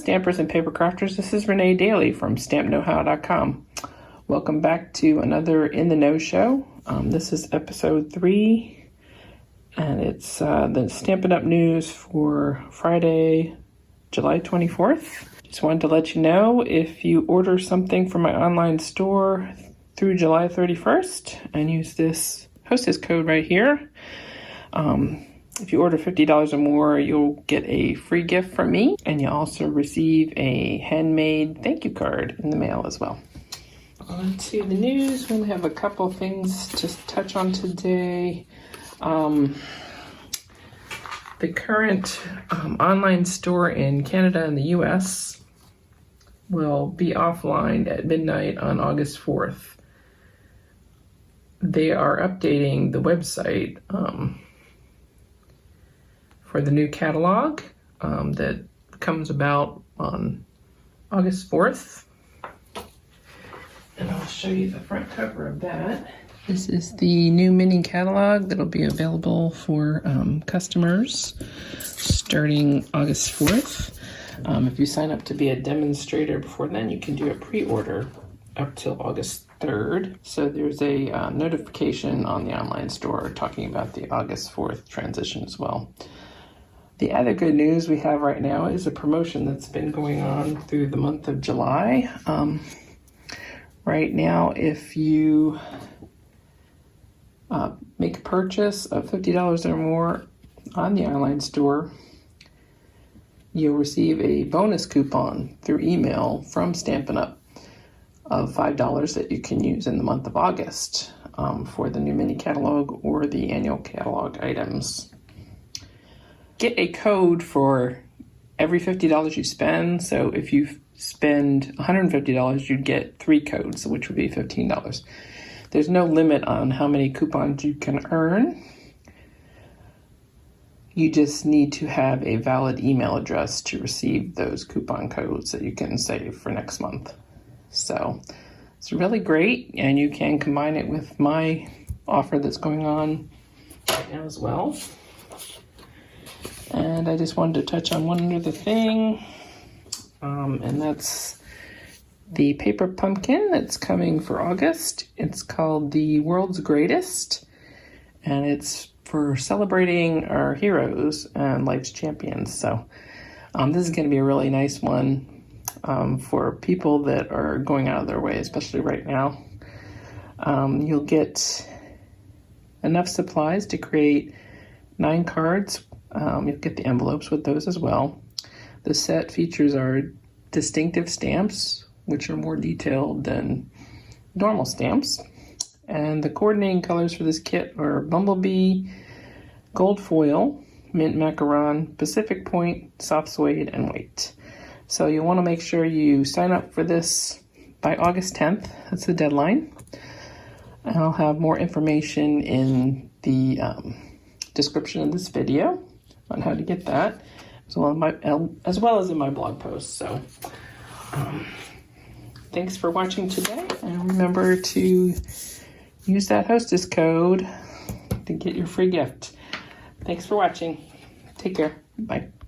Stampers and Paper Crafters. This is Renee Daly from stampknowhow.com. Welcome back to another In the Know show. This is episode 3, and it's the Stampin' Up! News for Friday, July 24th. Just wanted to let you know, if you order something from my online store through July 31st and use this hostess code right here, if you order $50 or more, you'll get a free gift from me, and you'll also receive a handmade thank you card in the mail as well. On to the news. We only have a couple things to touch on today. The current online store in Canada and the US will be offline at midnight on August 4th. They are updating the website for the new catalog that comes about on August 4th. And I'll show you the front cover of that. This is the new mini catalog that'll be available for customers starting August 4th. If you sign up to be a demonstrator before then, you can do a pre-order up till August 3rd. So there's a notification on the online store talking about the August 4th transition as well. The other good news we have right now is a promotion that's been going on through the month of July. Right now, if you make a purchase of $50 or more on the online store, you'll receive a bonus coupon through email from Stampin' Up! Of $5 that you can use in the month of August for the new mini catalog or the annual catalog items. Get a code for every $50 you spend. So if you spend $150, you'd get 3 codes, which would be $15. There's no limit on how many coupons you can earn. You just need to have a valid email address to receive those coupon codes that you can save for next month. So it's really great, and you can combine it with my offer that's going on right now as well. And I just wanted to touch on one other thing, and that's the paper pumpkin that's coming for August. It's called the World's Greatest, and it's for celebrating our heroes and life's champions. So this is going to be a really nice one for people that are going out of their way, especially right now. You'll get enough supplies to create 9 cards. You'll get the envelopes with those as well. The set features our distinctive stamps, which are more detailed than normal stamps. And the coordinating colors for this kit are Bumblebee, Gold Foil, Mint Macaron, Pacific Point, Soft Suede, and White. So you'll want to make sure you sign up for this by August 10th. That's the deadline. And I'll have more information in the description of this video on how to get that, as well as in my blog post. So thanks for watching today, and remember to use that hostess code to get your free gift. Thanks for watching. Take care. Bye.